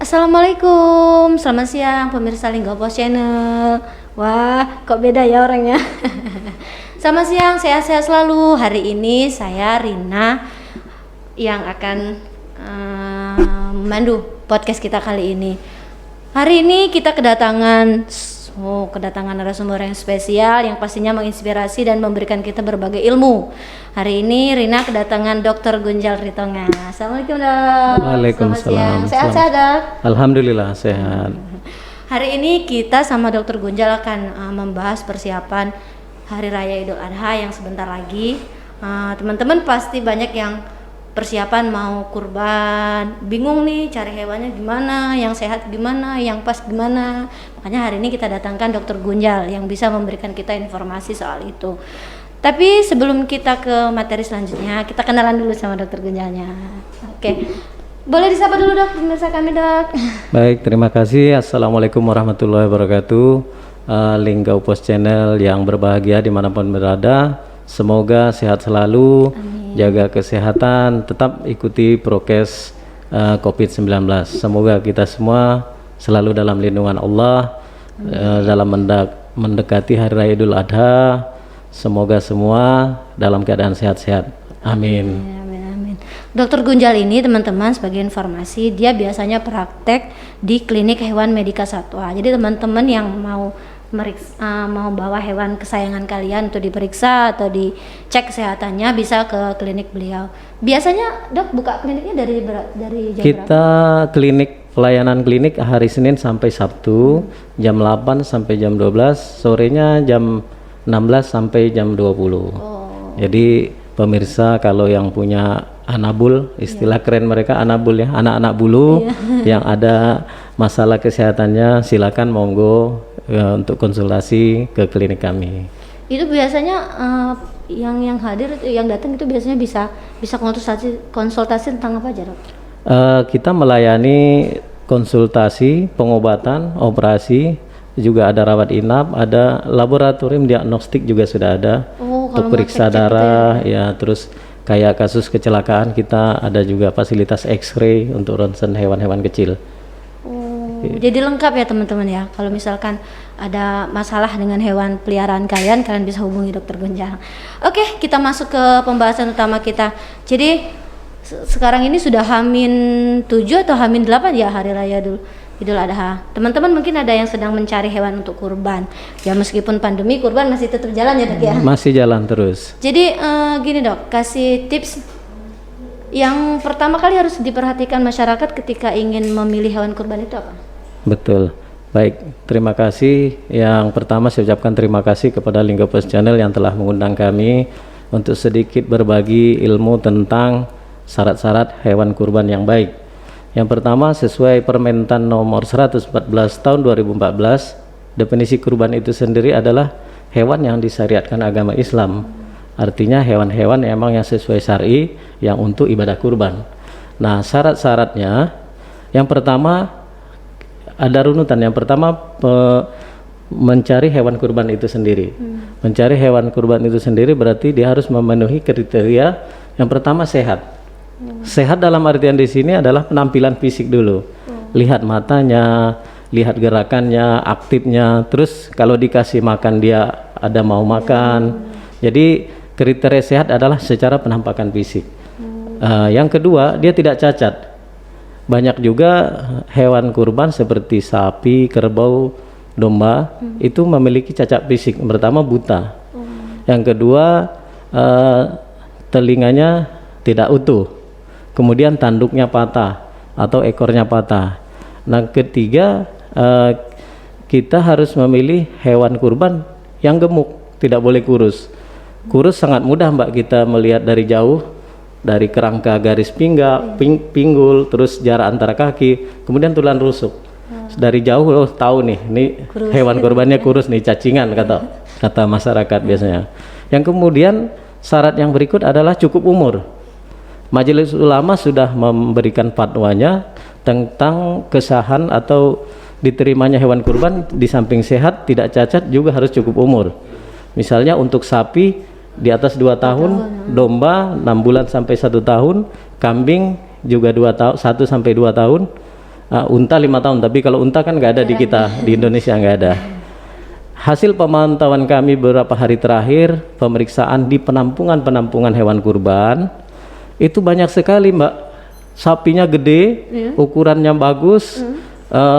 Assalamualaikum, selamat siang pemirsa Lingga Post Channel. Wah, kok beda ya orangnya? Selamat siang, sehat-sehat selalu. Hari ini saya Rina yang akan memandu podcast kita kali ini. Hari ini kita kedatangan narasumber yang spesial yang pastinya menginspirasi dan memberikan kita berbagai ilmu. Hari ini Rina kedatangan Dr. Gunjal Ritonga. Assalamualaikum dok. Waalaikumsalam. Sehat-sehat dok? Alhamdulillah sehat. Hari ini kita sama Dr. Gunjal akan membahas persiapan Hari Raya Idul Adha yang sebentar lagi. Teman-teman pasti banyak yang persiapan mau kurban, bingung nih cari hewannya gimana, yang sehat gimana, yang pas gimana. Makanya hari ini kita datangkan Dr. Gunjal yang bisa memberikan kita informasi soal itu. Tapi sebelum kita ke materi selanjutnya, kita kenalan dulu sama Dr. Gunjalnya. Oke, boleh disapa dulu dok, pemirsa kami dok. Baik, terima kasih. Assalamualaikum warahmatullahi wabarakatuh. Lingga Post Channel yang berbahagia dimanapun berada, semoga sehat selalu. Amin. Jaga kesehatan, tetap ikuti prokes COVID-19. Semoga kita semua selalu dalam lindungan Allah. Dalam mendekati Hari Raya Idul Adha, semoga semua dalam keadaan sehat-sehat. Amin. Amin. Dokter Gunjal ini teman-teman sebagai informasi, dia biasanya praktek di klinik hewan Medika Satwa. Jadi teman-teman yang mau mau bawa hewan kesayangan kalian untuk diperiksa atau dicek kesehatannya bisa ke klinik beliau. Biasanya dok buka kliniknya dari jam kita berapa? Pelayanan klinik hari Senin sampai Sabtu jam 8 sampai jam 12, sorenya jam 16 sampai jam 20. Jadi pemirsa kalau yang punya anabul, istilah keren mereka anabul ya, anak-anak bulu yang ada masalah kesehatannya, silakan monggo untuk konsultasi ke klinik kami. Itu biasanya yang hadir yang datang itu biasanya bisa konsultasi tentang apa aja dok? Kita melayani konsultasi, pengobatan, operasi, juga ada rawat inap, ada laboratorium diagnostik juga sudah ada untuk periksa darah gitu ya. Terus kayak kasus kecelakaan kita ada juga fasilitas X-ray untuk ronsen hewan-hewan kecil. Jadi lengkap ya teman-teman ya. Kalau misalkan ada masalah dengan hewan peliharaan kalian bisa hubungi Dokter Gunjal. Oke, kita masuk ke pembahasan utama kita. Jadi sekarang ini sudah H-7 atau H-8 ya Hari Raya Idul Adha. Teman-teman mungkin ada yang sedang mencari hewan untuk kurban. Ya meskipun pandemi, kurban masih tetap jalan ya dok ya? Masih jalan terus. Jadi gini dok, kasih tips yang pertama kali harus diperhatikan masyarakat ketika ingin memilih hewan kurban itu apa? Betul. Baik, terima kasih. Yang pertama saya ucapkan terima kasih kepada Lingga Post Channel yang telah mengundang kami untuk sedikit berbagi ilmu tentang syarat-syarat hewan kurban yang baik. Yang pertama, sesuai Permentan nomor 114 tahun 2014, definisi kurban itu sendiri adalah hewan yang disyariatkan agama Islam. Artinya hewan-hewan emang yang sesuai syar'i yang untuk ibadah kurban. Nah, syarat-syaratnya yang pertama ada runutan. Yang pertama mencari hewan kurban itu sendiri. Mencari hewan kurban itu sendiri berarti dia harus memenuhi kriteria. Yang pertama sehat. Sehat dalam artian di sini adalah penampilan fisik dulu. Lihat matanya, lihat gerakannya, aktifnya. Terus kalau dikasih makan dia ada mau makan. Jadi kriteria sehat adalah secara penampakan fisik. Yang kedua, dia tidak cacat. Banyak juga hewan kurban seperti sapi, kerbau, domba itu memiliki cacat fisik. Pertama buta. Yang kedua telinganya tidak utuh. Kemudian tanduknya patah atau ekornya patah. Nah, ketiga kita harus memilih hewan kurban yang gemuk, tidak boleh kurus. Kurus sangat mudah mbak kita melihat dari jauh, dari kerangka garis pinggang, pinggul, terus jarak antara kaki, kemudian tulang rusuk. Dari jauh tahu nih, ini kurus, hewan kurbannya kurus nih, cacingan kata masyarakat biasanya. Yang kemudian syarat yang berikut adalah cukup umur. Majelis Ulama sudah memberikan fatwanya tentang kesahan atau diterimanya hewan kurban di samping sehat, tidak cacat juga harus cukup umur. Misalnya untuk sapi di atas 2 tahun, domba 6 bulan sampai 1 tahun, kambing juga 1 sampai 2 tahun, unta 5 tahun, tapi kalau unta kan nggak ada di kita, di Indonesia nggak ada. Hasil pemantauan kami beberapa hari terakhir, pemeriksaan di penampungan hewan kurban, itu banyak sekali Mbak. Sapinya gede, ukurannya bagus,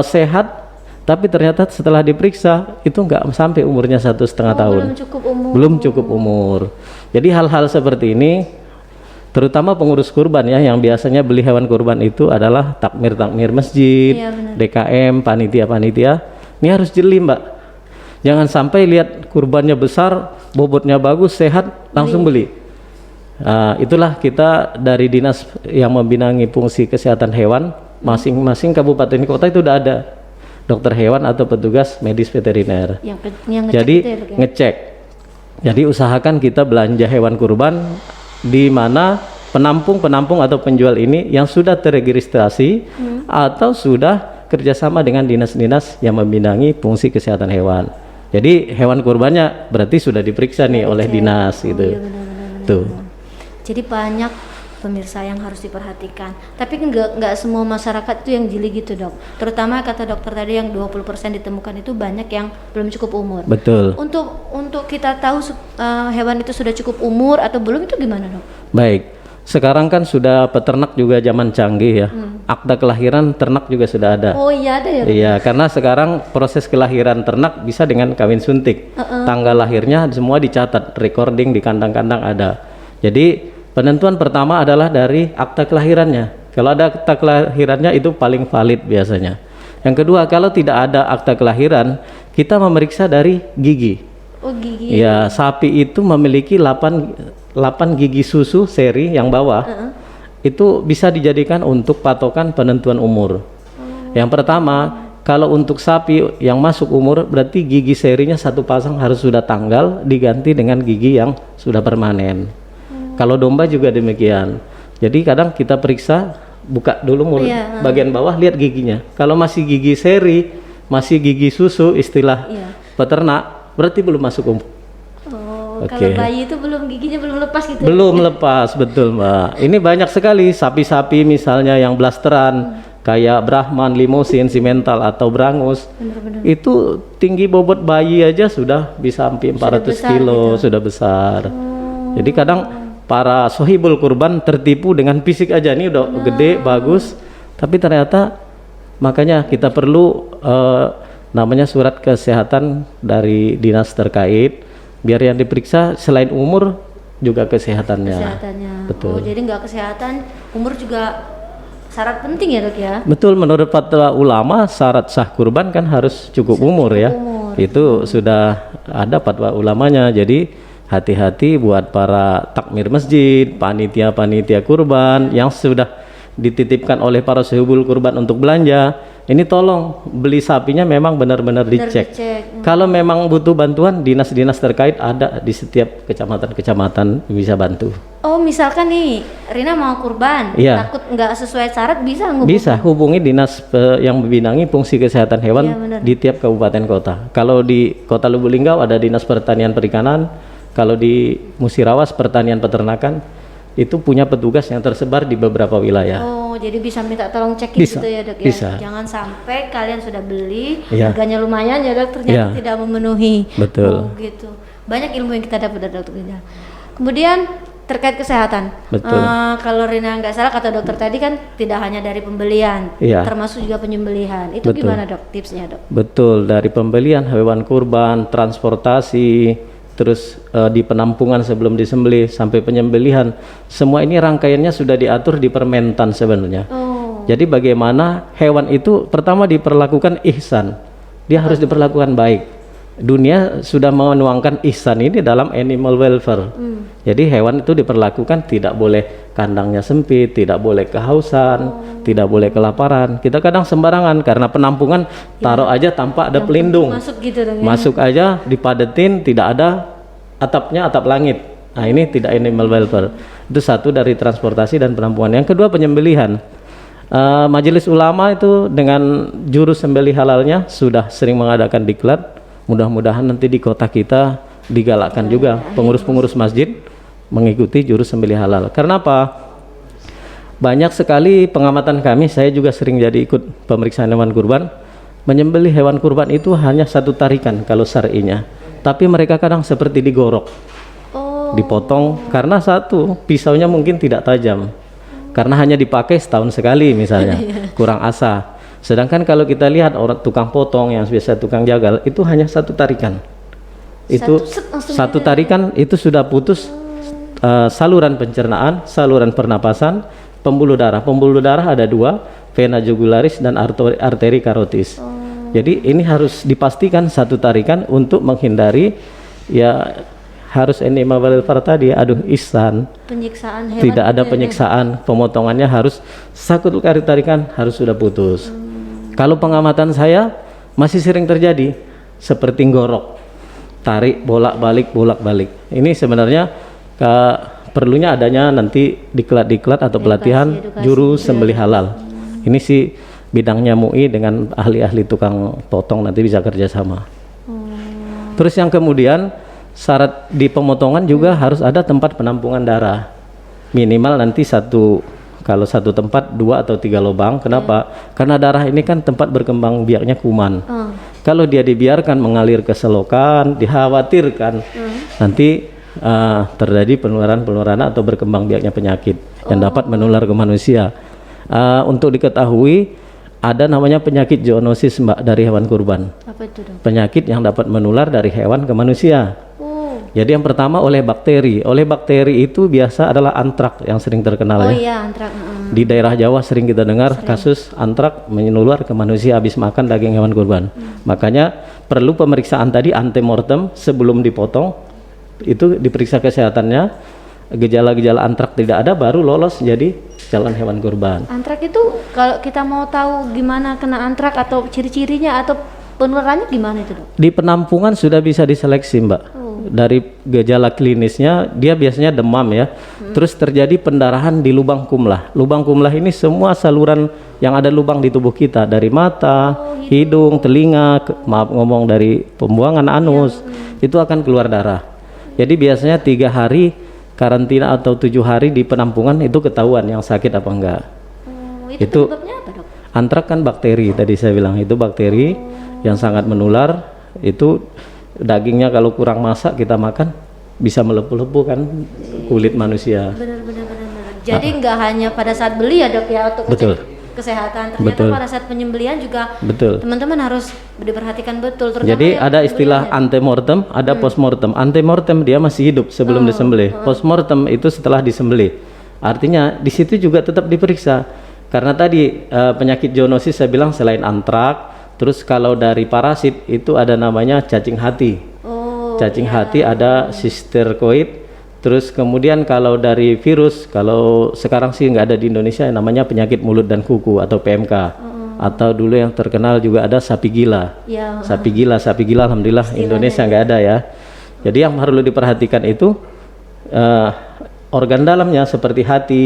sehat, tapi ternyata setelah diperiksa itu nggak sampai umurnya 1,5 tahun. Belum cukup umur. Jadi hal-hal seperti ini, terutama pengurus kurban ya, yang biasanya beli hewan kurban itu adalah takmir masjid, DKM, panitia, ini harus jeli Mbak. Jangan sampai lihat kurbannya besar, bobotnya bagus, sehat, langsung beli. Itulah kita dari dinas yang membinangi fungsi kesehatan hewan, masing-masing kabupaten kota itu udah ada dokter hewan atau petugas medis veteriner yang jadi ngecek. Jadi usahakan kita belanja hewan kurban di mana penampung atau penjual ini yang sudah terregistrasi atau sudah kerjasama dengan dinas-dinas yang membinangi fungsi kesehatan hewan. Jadi hewan kurbannya berarti sudah diperiksa nih oleh dinas gitu. Tuh. Jadi banyak pemirsa yang harus diperhatikan. Tapi nggak semua masyarakat itu yang jeli gitu dok. Terutama kata dokter tadi yang 20% ditemukan itu banyak yang belum cukup umur. Betul. Untuk kita tahu hewan itu sudah cukup umur atau belum itu gimana dok? Baik. Sekarang kan sudah peternak juga zaman canggih ya. Akta kelahiran ternak juga sudah ada. Oh iya ada ya? Iya, karena sekarang proses kelahiran ternak bisa dengan kawin suntik. Tanggal lahirnya semua dicatat, recording di kandang-kandang ada. Jadi penentuan pertama adalah dari akta kelahirannya. Kalau ada akta kelahirannya itu paling valid biasanya. Yang kedua, kalau tidak ada akta kelahiran, kita memeriksa dari gigi. Oh gigi. Ya, sapi itu memiliki 8 gigi susu seri yang bawah. Itu bisa dijadikan untuk patokan penentuan umur. Yang pertama, kalau untuk sapi yang masuk umur berarti gigi serinya satu pasang harus sudah tanggal diganti dengan gigi yang sudah permanen. Kalau domba juga demikian. Jadi kadang kita periksa, buka dulu mulut bagian bawah, lihat giginya. Kalau masih gigi seri, masih gigi susu istilah peternak, berarti belum masuk umur. Kalau bayi itu giginya belum lepas gitu. Belum lepas, betul Mbak. Ini banyak sekali sapi-sapi misalnya yang blasteran, kayak Brahman, Limousin, Simmental atau Brangus. Bener-bener. Itu tinggi bobot bayi aja sudah bisa sampai 400 kilo, sudah besar. Jadi kadang para sohibul kurban tertipu dengan fisik aja, nih udah gede, bagus, tapi ternyata makanya kita perlu namanya surat kesehatan dari dinas terkait, biar yang diperiksa selain umur juga kesehatannya. Betul. Oh, jadi nggak kesehatan, umur juga syarat penting ya dok ya? Betul, menurut fatwa ulama syarat sah kurban kan harus cukup umur ya. Itu sudah ada fatwa ulamanya. Jadi hati-hati buat para takmir masjid, panitia kurban yang sudah dititipkan oleh para sohibul kurban untuk belanja. Ini tolong beli sapinya memang benar-benar dicek. Kalau memang butuh bantuan, dinas-dinas terkait ada di setiap kecamatan bisa bantu. Oh, misalkan nih Rina mau kurban, takut nggak sesuai syarat, bisa ngubungin? Bisa hubungi dinas yang membinangi fungsi kesehatan hewan di tiap kabupaten kota. Kalau di Kota Lubuk Linggau ada dinas pertanian perikanan, kalau di Musirawas pertanian peternakan, itu punya petugas yang tersebar di beberapa wilayah. Oh, jadi bisa minta tolong cek gitu ya dok ya? Bisa. Jangan sampai kalian sudah beli, harganya lumayan ya dok, ternyata tidak memenuhi. Betul. Oh gitu. Banyak ilmu yang kita dapat dari dokter Ginjal. Kemudian terkait kesehatan. Betul. Kalau Rina nggak salah kata dokter tadi kan tidak hanya dari pembelian, termasuk juga penyembelihan. Itu gimana dok tipsnya dok? Betul, dari pembelian hewan kurban, transportasi, terus di penampungan sebelum disembelih sampai penyembelihan, semua ini rangkaiannya sudah diatur di Permentan sebenarnya. Jadi bagaimana hewan itu pertama diperlakukan ihsan, dia harus diperlakukan baik. Dunia sudah menuangkan ihsan ini dalam animal welfare. Jadi hewan itu diperlakukan tidak boleh kandangnya sempit, tidak boleh kehausan, tidak boleh kelaparan. Kita kadang sembarangan karena penampungan taruh aja tanpa ada pelindung. Masuk gitu dong. Masuk aja dipadetin, tidak ada atapnya, atap langit. Nah, ini tidak animal welfare. Itu satu dari transportasi dan penampungan. Yang kedua penyembelihan. Majelis ulama itu dengan juru sembelih halalnya sudah sering mengadakan diklat. Mudah-mudahan nanti di kota kita digalakkan juga pengurus-pengurus masjid mengikuti juru sembelih halal. Karena apa? Banyak sekali pengamatan kami, saya juga sering jadi ikut pemeriksaan hewan kurban. Menyembelih hewan kurban itu hanya satu tarikan kalau syar'inya. Tapi mereka kadang seperti digorok, Oh. dipotong karena satu pisaunya mungkin tidak tajam. Karena hanya dipakai setahun sekali misalnya, kurang asah. Sedangkan kalau kita lihat orang tukang potong yang biasa tukang jagal itu hanya satu tarikan. Itu satu tarikan itu sudah putus saluran pencernaan, saluran pernapasan, pembuluh darah. Pembuluh darah ada dua, vena jugularis dan arteri karotis. Jadi ini harus dipastikan satu tarikan untuk menghindari ya harus enema balilfar tadi, aduh ihsan, Penyiksaan hewan. tidak ada gitu ya. penyiksaan, pemotongannya harus satu kali tarikan harus sudah putus. Kalau pengamatan saya masih sering terjadi seperti gorok, tarik bolak balik. Ini sebenarnya perlunya adanya nanti diklat atau pelatihan edukasi juru sembelih halal. Ini sih bidangnya MUI dengan ahli-ahli tukang potong nanti bisa kerjasama. Terus yang kemudian syarat di pemotongan juga harus ada tempat penampungan darah. Minimal nanti kalau satu tempat 2 atau 3 lubang. Kenapa? Karena darah ini kan tempat berkembang biaknya kuman. Kalau dia dibiarkan mengalir ke selokan, dikhawatirkan nanti terjadi penularan atau berkembang biaknya penyakit yang dapat menular ke manusia. Untuk diketahui ada namanya penyakit zoonosis Mbak dari hewan kurban. Apa itu dok? Penyakit yang dapat menular dari hewan ke manusia. Jadi yang pertama oleh bakteri. Oleh bakteri itu biasa adalah antrak yang sering terkenal Oh ya. iya, antrak. Di daerah Jawa sering kita dengar kasus antrak menular ke manusia habis makan daging hewan kurban. Makanya perlu pemeriksaan tadi antemortem sebelum dipotong. Itu diperiksa kesehatannya. Gejala-gejala antrak tidak ada baru lolos jadi calon hewan kurban. Antrak itu kalau kita mau tahu gimana kena antrak atau ciri-cirinya atau penularannya gimana itu dok? Di penampungan sudah bisa diseleksi Mbak. Dari gejala klinisnya dia biasanya demam ya. Terus terjadi pendarahan di lubang kumlah. Lubang kumlah ini semua saluran yang ada lubang di tubuh kita, dari mata, hidung, telinga, maaf ngomong dari pembuangan anus, itu akan keluar darah. Jadi biasanya 3 hari karantina atau 7 hari di penampungan itu ketahuan yang sakit apa enggak. Itu penyebabnya apa dok? Antrak kan bakteri tadi saya bilang, itu bakteri yang sangat menular. Itu dagingnya kalau kurang masak kita makan bisa melepuh-lepuh kan kulit manusia. Benar. Jadi nggak hanya pada saat beli ya dok ya untuk Betul. ngecek kesehatan. Ternyata pada saat penyembelihan juga Betul. teman-teman harus diperhatikan betul. Terutama Jadi yang ada istilah penyembelihan. antemortem, ada postmortem. Antemortem dia masih hidup sebelum disembelih. Postmortem itu setelah disembelih. Artinya di situ juga tetap diperiksa. Karena tadi penyakit zoonosis saya bilang selain antrak, terus kalau dari parasit itu ada namanya cacing hati. Cacing hati ada sistercoid. Terus kemudian kalau dari virus, kalau sekarang sih nggak ada di Indonesia, namanya penyakit mulut dan kuku atau PMK. Atau dulu yang terkenal juga ada sapi gila. Ya. Sapi gila alhamdulillah Indonesia nggak ada ya. Jadi yang perlu diperhatikan itu organ dalamnya seperti hati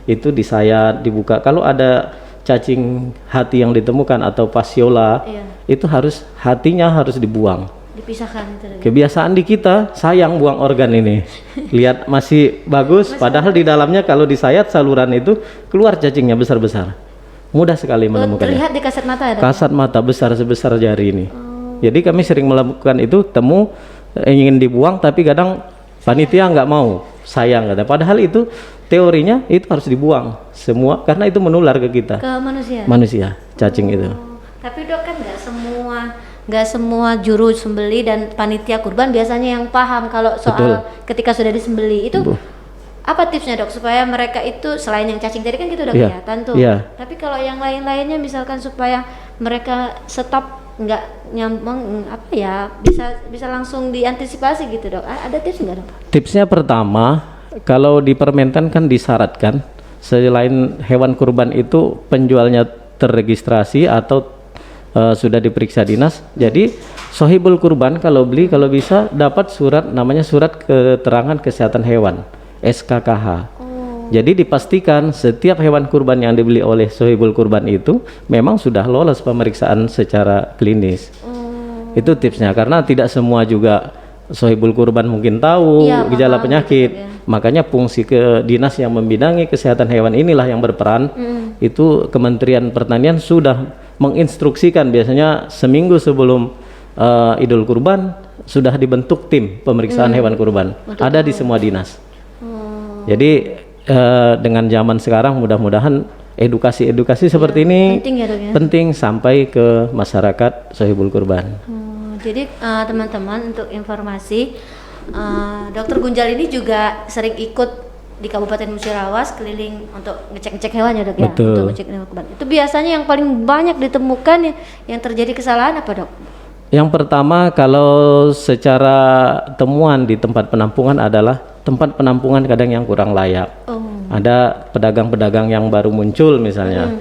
itu disayat, dibuka. Kalau ada cacing hati yang ditemukan atau fasciola, itu hatinya harus dibuang. Dipisahkan itu dok. Kebiasaan di kita sayang buang organ ini. Lihat masih bagus, padahal di dalamnya kalau disayat saluran itu keluar cacingnya besar-besar. Mudah sekali menemukannya. Terlihat di kasat mata ya dok? Kasat mata besar sebesar jari ini. Jadi kami sering melakukan itu, ingin dibuang tapi kadang panitia nggak mau, sayang kata. Padahal itu teorinya itu harus dibuang semua karena itu menular ke kita. Ke manusia. Manusia, cacing itu. Tapi dok kan nggak semua juru sembeli dan panitia kurban biasanya yang paham kalau soal ketika sudah disembeli itu. Apa tipsnya dok supaya mereka itu selain yang cacing tadi kan kita udah kelihatan tuh. Tapi kalau yang lain-lainnya misalkan supaya mereka stop nggak nyambung bisa langsung diantisipasi gitu dok. Ada tips nggak dok? Tipsnya pertama, kalau di Permentan kan disyaratkan selain hewan kurban itu penjualnya terregistrasi atau sudah diperiksa dinas. Jadi sohibul kurban kalau beli kalau bisa dapat surat namanya surat keterangan kesehatan hewan. SKKH. Jadi dipastikan setiap hewan kurban yang dibeli oleh sohibul kurban itu memang sudah lolos pemeriksaan secara klinis. Itu tipsnya, karena tidak semua juga Sohibul Kurban mungkin tahu Iya, gejala paham, penyakit. gitu, ya. Makanya fungsi ke dinas yang membidangi kesehatan hewan inilah yang berperan. Itu Kementerian Pertanian sudah menginstruksikan biasanya seminggu sebelum Idul Kurban sudah dibentuk tim pemeriksaan hewan kurban. Ada di semua dinas. Jadi dengan zaman sekarang mudah-mudahan edukasi seperti ini Penting ya dok ya. penting sampai ke masyarakat Sohibul Kurban. Jadi teman-teman untuk informasi, Dokter Gunjal ini juga sering ikut di Kabupaten Musirawas keliling untuk ngecek-ngecek hewan ya dok ya. Betul. Untuk ngecek hewan kurban. Itu biasanya yang paling banyak ditemukan yang terjadi kesalahan apa dok? Yang pertama kalau secara temuan di tempat penampungan adalah tempat penampungan kadang yang kurang layak. Ada pedagang-pedagang yang baru muncul misalnya,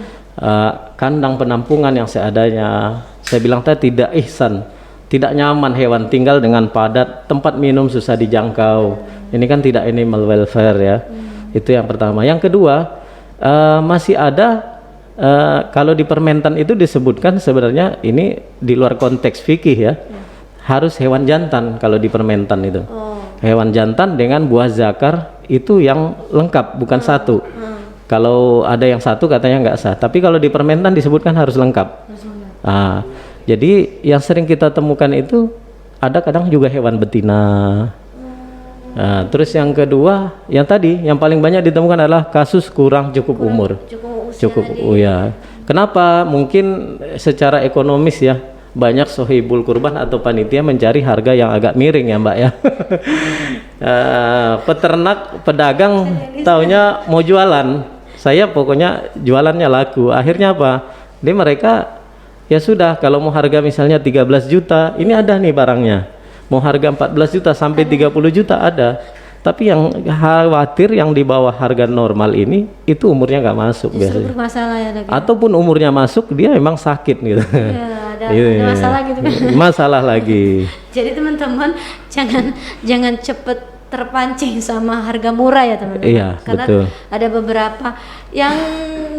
kandang penampungan yang seadanya. Saya bilang tadi tidak ihsan, tidak nyaman hewan tinggal dengan padat, tempat minum susah dijangkau. Ini kan tidak animal welfare ya. Itu yang pertama. Yang kedua, masih ada kalau di Permentan itu disebutkan sebenarnya ini di luar konteks fikih ya. Harus hewan jantan kalau di Permentan itu. Hewan jantan dengan buah zakar itu yang lengkap, bukan satu. Kalau ada yang satu katanya nggak sah. Tapi kalau di Permentan disebutkan harus lengkap. Jadi yang sering kita temukan itu ada kadang juga hewan betina. Terus yang kedua, yang tadi yang paling banyak ditemukan adalah kasus kurang cukup umur. Cukup ya. Kenapa? Mungkin secara ekonomis ya, banyak sohibul kurban atau panitia mencari harga yang agak miring ya Mbak ya. Peternak, pedagang taunya mau jualan, saya pokoknya jualannya laku. Akhirnya apa? Mereka ya sudah, kalau mau harga misalnya 13 juta, ini ada nih barangnya. Mau harga 14 juta sampai 30 juta ada. Tapi yang khawatir yang di bawah harga normal ini itu umurnya nggak masuk biasanya. Bermasalah ya dok. Ataupun umurnya masuk dia memang sakit gitu. Ya, ada masalah gitu kan. Masalah lagi. Jadi teman-teman jangan cepet terpancing sama harga murah ya teman-teman. Iya, karena betul. ada beberapa yang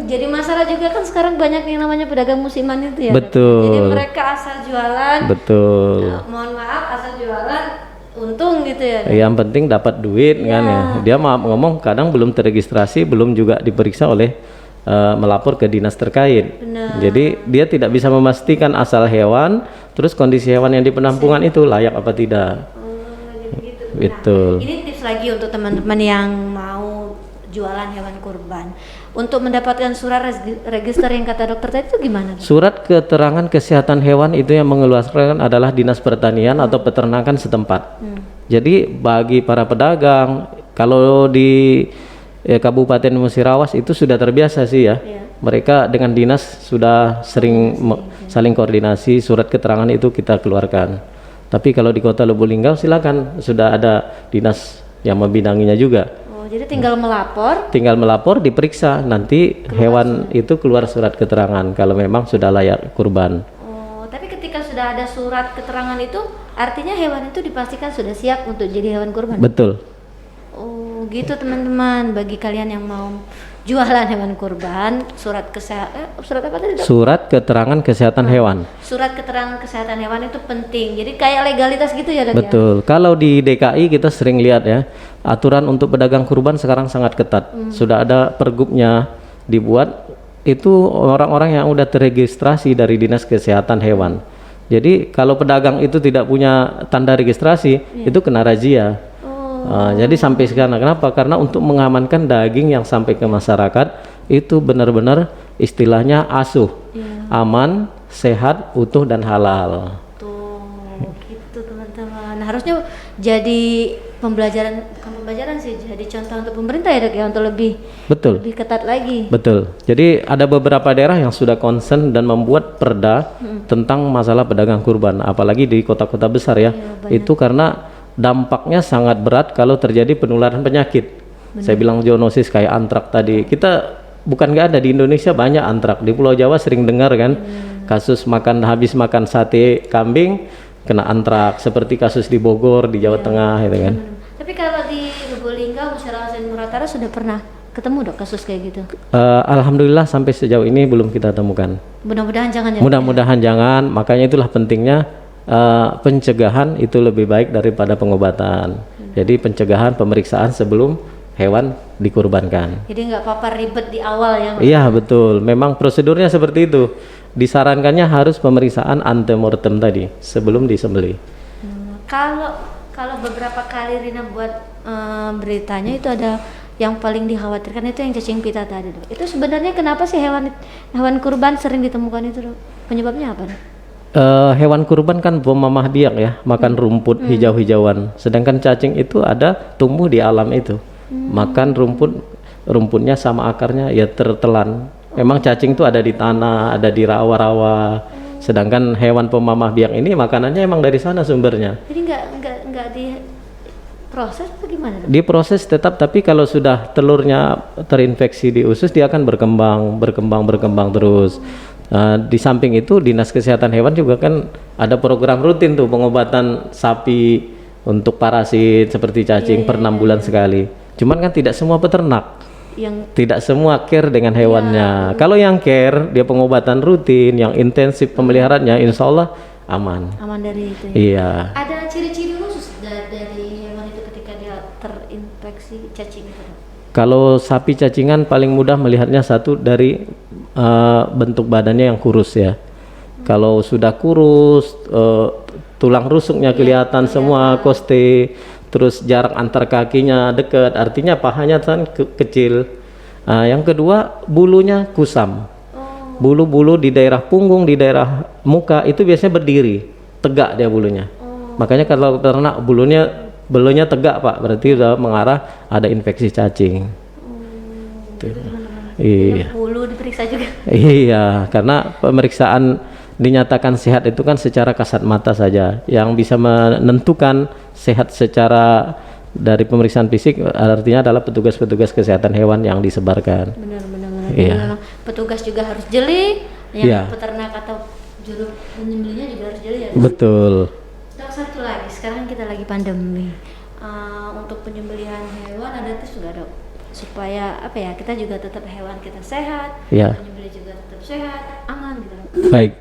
jadi masalah juga kan sekarang banyak yang namanya pedagang musiman itu ya. Betul. Jadi mereka asal jualan. Betul. Mohon maaf asal jualan untung gitu ya. Yang penting dapat duit kan ya. Dia ngomong kadang belum terregistrasi, belum juga diperiksa oleh melapor ke dinas terkait. Benar. Jadi dia tidak bisa memastikan asal hewan, terus kondisi hewan yang di penampungan itu layak apa tidak. Gitu. Betul. Nah, ini tips lagi untuk teman-teman yang mau jualan hewan kurban. Untuk mendapatkan surat register yang kata dokter tadi itu gimana? Surat keterangan kesehatan hewan itu yang mengeluarkan adalah Dinas Pertanian atau Peternakan setempat. Jadi bagi para pedagang, kalau di Kabupaten Musirawas itu sudah terbiasa sih ya. Mereka dengan dinas sudah sering saling koordinasi, surat keterangan itu kita keluarkan. Tapi kalau di Kota Lubuk Linggau silakan, sudah ada dinas yang membidanginya juga. Jadi tinggal melapor. Tinggal melapor, diperiksa, nanti hewan itu keluar surat keterangan kalau memang sudah layak kurban. Tapi ketika sudah ada surat keterangan itu, artinya hewan itu dipastikan sudah siap untuk jadi hewan kurban. Betul. Oh, gitu teman-teman. Bagi kalian yang mau jualan hewan kurban, surat apa tadi dok? Surat keterangan kesehatan hewan. Surat keterangan kesehatan hewan itu penting. Jadi kayak legalitas gitu ya dok. Betul. Kalau di DKI kita sering lihat ya, aturan untuk pedagang kurban sekarang sangat ketat. Sudah ada pergubnya dibuat, itu orang-orang yang udah terregistrasi dari Dinas Kesehatan Hewan. Jadi kalau pedagang itu tidak punya tanda registrasi, itu kena razia. Jadi sampai sekarang, kenapa? Karena untuk mengamankan daging yang sampai ke masyarakat itu benar-benar istilahnya asuh, aman, sehat, utuh dan halal. Tuh, gitu teman-teman. Harusnya jadi pembelajaran, bukan pembelajaran sih, jadi contoh untuk pemerintah ya dok ya, untuk lebih ketat lagi. Betul. Jadi ada beberapa daerah yang sudah concern dan membuat perda tentang masalah pedagang kurban, apalagi di kota-kota besar ya. Itu karena dampaknya sangat berat kalau terjadi penularan penyakit. Saya bilang zoonosis kayak antrak tadi. Kita bukan nggak ada di Indonesia, banyak antrak. Di Pulau Jawa sering dengar kan kasus habis makan sate kambing kena antrak, seperti kasus di Bogor, di Jawa Tengah gitu kan. Tapi kalau di Lubuk Linggau, Musirawas dan Muratara sudah pernah ketemu dok kasus kayak gitu? Alhamdulillah sampai sejauh ini belum kita temukan. Mudah-mudahan jangan ya. Mudah-mudahan jangan. Makanya itulah pentingnya pencegahan itu lebih baik daripada pengobatan. Jadi pencegahan, pemeriksaan sebelum hewan dikurbankan. Jadi nggak apa-apa ribet di awal ya. Iya betul, memang prosedurnya seperti itu. Disarankannya harus pemeriksaan antemortem tadi sebelum disembelih. Kalau beberapa kali Rina buat beritanya itu ada yang paling dikhawatirkan itu yang cacing pita tadi, Dok. Itu sebenarnya kenapa sih hewan kurban sering ditemukan itu, Dok? Penyebabnya apa, Dok? Hewan kurban kan pemamah biak ya, makan rumput hijau-hijauan. Sedangkan cacing itu ada tumbuh di alam itu, makan rumputnya sama akarnya ya tertelan. Memang cacing itu ada di tanah, ada di rawa-rawa. Sedangkan hewan pemamah biak ini makanannya emang dari sana sumbernya. Jadi nggak diproses atau gimana, Dok? Diproses tetap, tapi kalau sudah telurnya terinfeksi di usus dia akan berkembang terus. Di samping itu Dinas Kesehatan Hewan juga kan ada program rutin tuh pengobatan sapi untuk parasit seperti cacing per 6 bulan sekali. Cuman kan tidak semua peternak, tidak semua care dengan hewannya. Kalau yang care, dia pengobatan rutin, yang intensif pemeliharaannya, insya Allah aman. Aman dari itu. Ya? Iya. Ada ciri-ciri khusus dari hewan itu ketika dia terinfeksi cacing itu, Dok? Kalau sapi cacingan paling mudah melihatnya satu dari bentuk badannya yang kurus ya. Kalau sudah kurus, tulang rusuknya kelihatan semua, koste, terus jarak antar kakinya dekat, artinya pahanya kan kecil. Yang kedua, bulunya kusam. Bulu-bulu di daerah punggung, di daerah muka itu biasanya berdiri, tegak dia bulunya. Makanya kalau ternak bulunya tegak, Pak, berarti sudah mengarah ada infeksi cacing. Iya. Bulu diperiksa juga. Iya, karena pemeriksaan dinyatakan sehat itu kan secara kasat mata saja. Yang bisa menentukan sehat secara dari pemeriksaan fisik artinya adalah petugas-petugas kesehatan hewan yang disebarkan. Benar. Iya. Memang petugas juga harus jeli, yang Iya. peternak atau juru penyembelihnya juga harus jeli ya. Betul. Dok, satu lagi, sekarang kita lagi pandemi. Untuk penyembelihan hewan ada tips nggak, Dok? Supaya apa ya, kita juga tetap hewan kita sehat, Iya. penyembelih juga tetap sehat, aman gitu. Baik.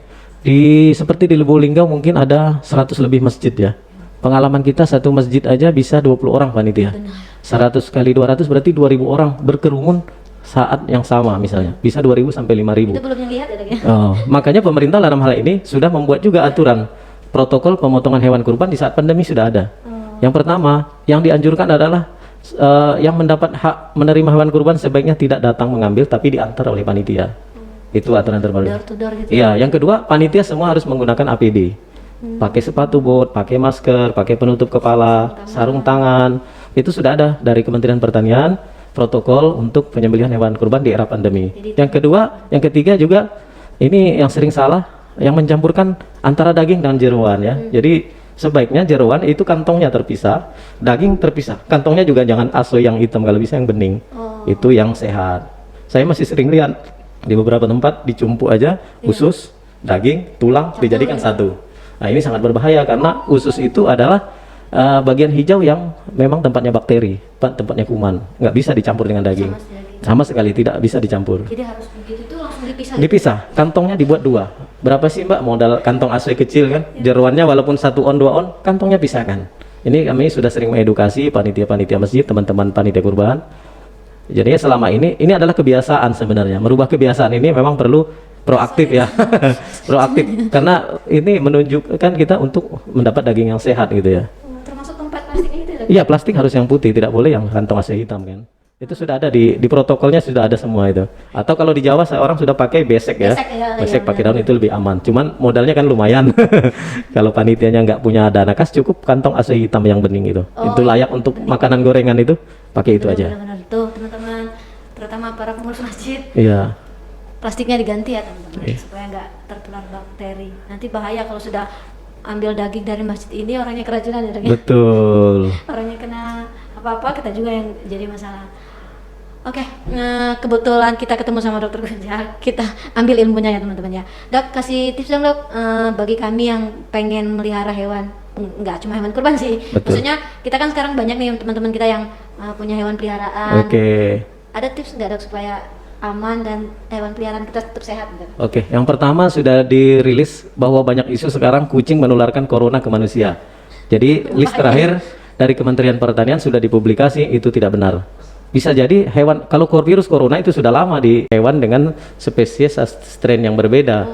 Seperti di Lubulingga mungkin ada 100 lebih masjid ya. Pengalaman kita satu masjid aja bisa 20 orang panitia. 100 kali 200 berarti 2000 orang berkerumun saat yang sama misalnya. Bisa 2000 sampai 5000. Itu belum yang lihat ya, Dok ya? Makanya pemerintah dalam hal ini sudah membuat juga aturan protokol pemotongan hewan kurban di saat pandemi sudah ada. Yang pertama, yang dianjurkan adalah yang mendapat hak menerima hewan kurban sebaiknya tidak datang mengambil tapi diantar oleh panitia. Itu aturan terbaru. Door to door gitu. Iya, yang kedua panitia semua harus menggunakan APD. Pakai sepatu bot, pakai masker, pakai penutup kepala, sarung tangan. Itu sudah ada dari Kementerian Pertanian protokol untuk penyembelihan hewan kurban di era pandemi. Yang ketiga juga ini yang sering salah, yang mencampurkan antara daging dan jeroan ya. Jadi sebaiknya jeroan itu kantongnya terpisah, daging terpisah. Kantongnya juga jangan aso yang hitam, kalau bisa yang bening. Itu yang sehat. Saya masih sering lihat di beberapa tempat dicumpuk aja usus, daging, tulang dijadikan satu. Nah, ini sangat berbahaya karena usus itu adalah bagian hijau yang memang tempatnya bakteri, tempatnya kuman. Nggak bisa dicampur dengan daging. Sama sekali tidak bisa dicampur. Jadi harus begitu tuh langsung dipisah. Dipisah. Kantongnya dibuat dua. Berapa sih, Mbak, modal kantong asli kecil kan? Jeroannya walaupun 1 on 2 on, kantongnya pisahkan. Ini kami sudah sering mengedukasi panitia-panitia masjid, teman-teman panitia kurban. Jadi selama ini adalah kebiasaan sebenarnya. Merubah kebiasaan ini memang perlu proaktif ya. Proaktif karena ini menunjukkan kita untuk mendapat daging yang sehat gitu ya. Termasuk tempat plastiknya itu, Dok? Iya, plastik harus yang putih, tidak boleh yang kantong asli hitam kan. Itu sudah ada di protokolnya, sudah ada semua itu. Atau kalau di Jawa orang sudah pakai besek ya. Besek pakai daun itu lebih aman. Cuman modalnya kan lumayan. Kalau panitianya nggak punya dana kas, cukup kantong asli hitam yang bening itu. Itu layak untuk makanan gorengan itu, pakai itu aja. Benar-benar tuh teman-teman, terutama para pengurus masjid. Iya. Plastiknya diganti ya teman-teman, supaya nggak tertular bakteri. Nanti bahaya kalau sudah ambil daging dari masjid ini, orangnya keracunan ya, Dok ya? Betul. Orangnya kena apa-apa, kita juga yang jadi masalah. Oke, kebetulan kita ketemu sama Dokter Gunjal, kita ambil ilmunya ya teman-teman ya. Dok, kasih tips dong, Dok, bagi kami yang pengen melihara hewan, nggak cuma hewan kurban sih. Betul. Maksudnya kita kan sekarang banyak nih teman-teman kita yang punya hewan peliharaan. Oke. Ada tips nggak, Dok, supaya aman dan hewan peliharaan kita tetap sehat, Dok. Oke, yang pertama sudah dirilis bahwa banyak isu sekarang kucing menularkan corona ke manusia. Jadi list terakhir dari Kementerian Pertanian sudah dipublikasi, itu tidak benar. Bisa jadi hewan, kalau virus corona itu sudah lama di hewan dengan spesies strain yang berbeda.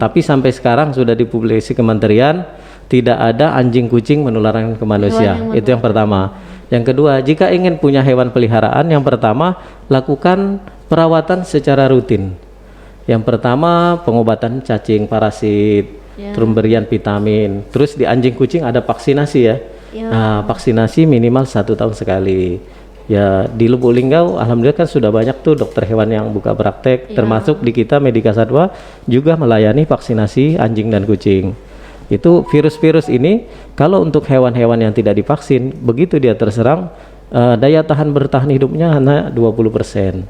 Tapi sampai sekarang sudah dipublikasi Kementerian, tidak ada anjing kucing menularkan ke manusia. Itu yang pertama. Yang kedua, jika ingin punya hewan peliharaan, yang pertama lakukan perawatan secara rutin. Yang pertama pengobatan cacing, parasit, terus pemberian vitamin. Terus di anjing kucing ada vaksinasi ya. Nah, vaksinasi minimal 1 tahun sekali. Ya, di Lubuk Linggau alhamdulillah kan sudah banyak tuh dokter hewan yang buka praktek, termasuk di kita Medika Satwa juga melayani vaksinasi anjing dan kucing. Itu virus-virus ini kalau untuk hewan-hewan yang tidak divaksin, begitu dia terserang, daya tahan bertahan hidupnya hanya 20%.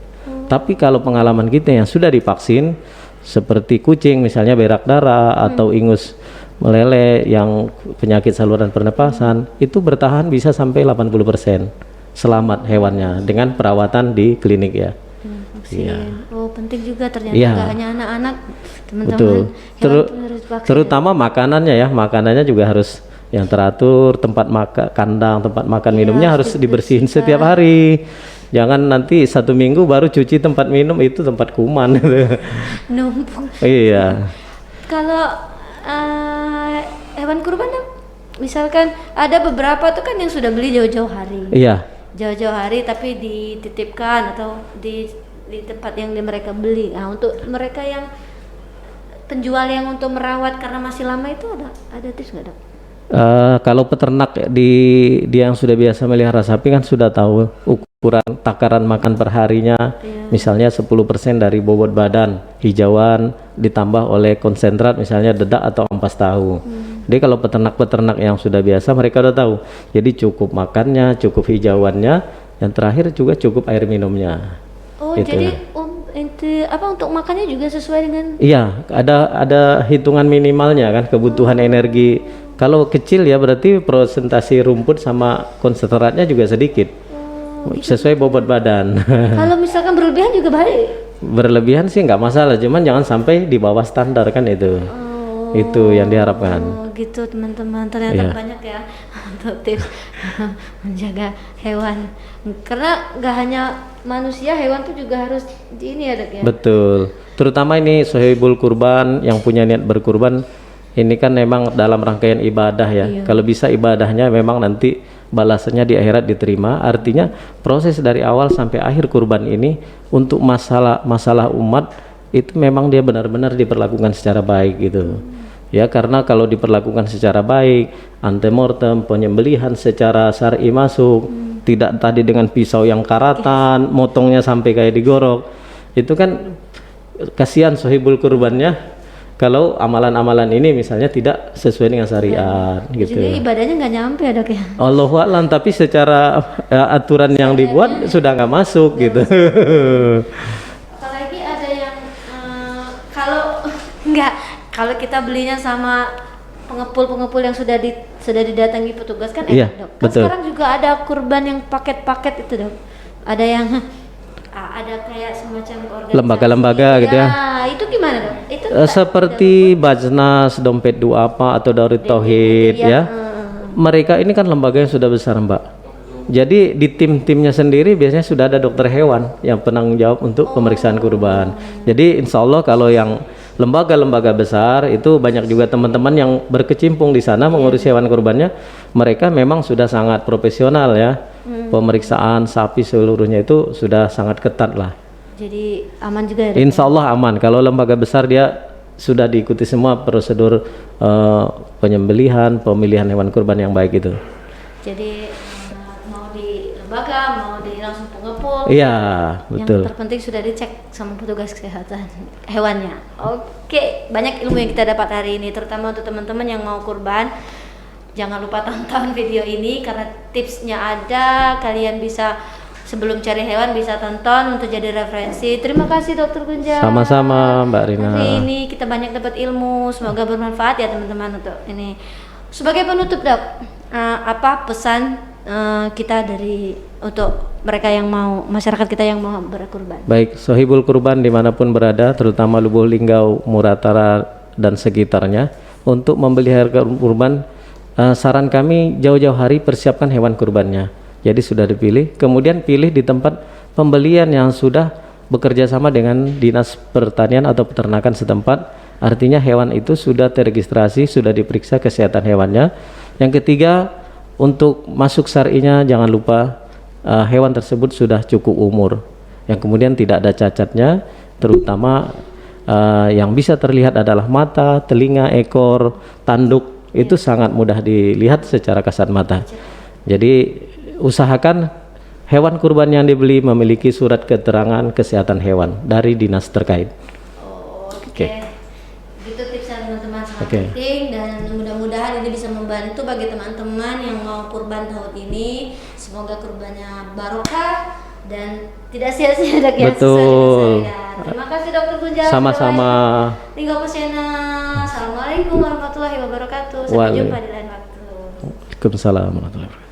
Tapi kalau pengalaman kita yang sudah divaksin seperti kucing misalnya berak darah atau ingus meleleh yang penyakit saluran pernapasan, itu bertahan bisa sampai 80%. Selamat hewannya dengan perawatan di klinik ya. Vaksin. Oh, penting juga ternyata, Iya. nggak hanya anak-anak, teman-teman. Betul. Hewan pun harus divaksin. Terutama makanannya ya, makanannya juga harus yang teratur, tempat makan, kandang, tempat makan minumnya harus dibersihin setiap hari. Jangan nanti 1 minggu baru cuci tempat minum, itu tempat kuman. Numpuk. Iya. Kalau hewan kurban, Dok, misalkan ada beberapa tuh kan yang sudah beli jauh-jauh hari. Iya. Jauh-jauh hari tapi dititipkan atau di tempat yang mereka beli. Nah, untuk mereka yang penjual yang untuk merawat karena masih lama itu ada tips nggak, Dok? Kalau peternak dia yang sudah biasa melihara sapi kan sudah tahu ukuran takaran makan per harinya. Misalnya 10% dari bobot badan hijauan ditambah oleh konsentrat misalnya dedak atau ampas tahu. Jadi kalau peternak-peternak yang sudah biasa mereka udah tahu. Jadi cukup makannya, cukup hijauannya, yang terakhir juga cukup air minumnya. Oh, Gitu. jadi untuk makannya juga sesuai dengan. Iya, ada hitungan minimalnya kan, kebutuhan energi. Kalau kecil ya berarti presentasi rumput sama konsentratnya juga sedikit. Sesuai bobot badan. Kalau misalkan berlebihan juga baik. Berlebihan sih nggak masalah, cuman jangan sampai di bawah standar kan itu. Itu yang diharapkan. Oh gitu teman-teman, ternyata Iya. banyak ya untuk tips menjaga hewan. Karena nggak hanya manusia, hewan tuh juga harus di ini ya, Dok ya. Betul. Terutama ini sohibul kurban yang punya niat berkurban, ini kan memang dalam rangkaian ibadah ya. Kalau bisa ibadahnya memang nanti balasannya di akhirat diterima. Artinya proses dari awal sampai akhir kurban ini untuk masalah umat itu memang dia benar-benar diperlakukan secara baik gitu. Ya, karena kalau diperlakukan secara baik, antemortem, penyembelihan secara syar'i masuk, tidak tadi dengan pisau yang karatan, motongnya sampai kayak digorok. Itu kan kasihan sohibul kurbannya kalau amalan-amalan ini misalnya tidak sesuai dengan syariat gitu. Jadi ibadahnya nggak nyampe ya, Dok ya. Allahu a'lam, tapi secara aturan yang dibuat sudah nggak masuk gitu. Apalagi ada yang kalau kita belinya sama pengepul yang sudah didatangi petugas kan Iya, enak, Dok. Kan betul. sekarang juga ada kurban yang paket-paket itu, Dok. Ada yang ada kayak semacam organisasi. Lembaga-lembaga gitu ya. Itu gimana, Dok? Itu Seperti Bajnas, Dompet Duafa atau Daurut Tauhid ya. Mereka ini kan lembaga yang sudah besar, Mbak. Jadi di tim-timnya sendiri biasanya sudah ada dokter hewan yang penanggung jawab untuk pemeriksaan kurban. Jadi insya Allah kalau yang lembaga-lembaga besar itu banyak juga teman-teman yang berkecimpung di sana mengurus hewan kurbannya. Mereka memang sudah sangat profesional ya. Pemeriksaan sapi seluruhnya itu sudah sangat ketat lah. jadi aman juga ya, Dok? Insya Allah aman. Kalau lembaga besar dia sudah diikuti semua prosedur penyembelihan, pemilihan hewan kurban yang baik itu. Jadi mau di lembaga, mau di langsung pengepul. Iya, betul. Yang terpenting sudah dicek sama petugas kesehatan hewannya. Oke, banyak ilmu yang kita dapat hari ini, terutama untuk teman-teman yang mau kurban. Jangan lupa tonton video ini karena tipsnya ada. Kalian bisa sebelum cari hewan bisa tonton untuk jadi referensi. Terima kasih Dokter Gunjal. Sama-sama Mbak Rina. Hari ini kita banyak dapat ilmu. Semoga bermanfaat ya teman-teman untuk ini. Sebagai penutup, Dok, apa pesan kita untuk mereka yang mau, masyarakat kita yang mau berkurban. Baik, Sohibul Kurban dimanapun berada, terutama Lubuk Linggau, Muratara dan sekitarnya, untuk membeli hewan kurban, saran kami jauh-jauh hari persiapkan hewan kurbannya. Jadi sudah dipilih, kemudian pilih di tempat pembelian yang sudah bekerja sama dengan Dinas Pertanian atau Peternakan setempat. Artinya hewan itu sudah teregistrasi, sudah diperiksa kesehatan hewannya. Yang ketiga, untuk masuk syar'inya jangan lupa hewan tersebut sudah cukup umur, yang kemudian tidak ada cacatnya, terutama yang bisa terlihat adalah mata, telinga, ekor, tanduk, itu sangat mudah dilihat secara kasat mata. Jadi usahakan hewan kurban yang dibeli memiliki surat keterangan kesehatan hewan dari dinas terkait. Oke. Gitu tipsnya teman-teman, sangat penting, dan mudah-mudahan ini bisa membantu bagi teman-teman yang mau kurban tahun ini. Semoga kurbannya barokah dan tidak sia-sia dok ya. Betul. Terima kasih Dokter Gunjal. Sama-sama. Tinggal Pusena. Assalamualaikum warahmatullahi wabarakatuh. Sampai jumpa di lain waktu. Waalaikumsalam warahmatullahi wabarakatuh.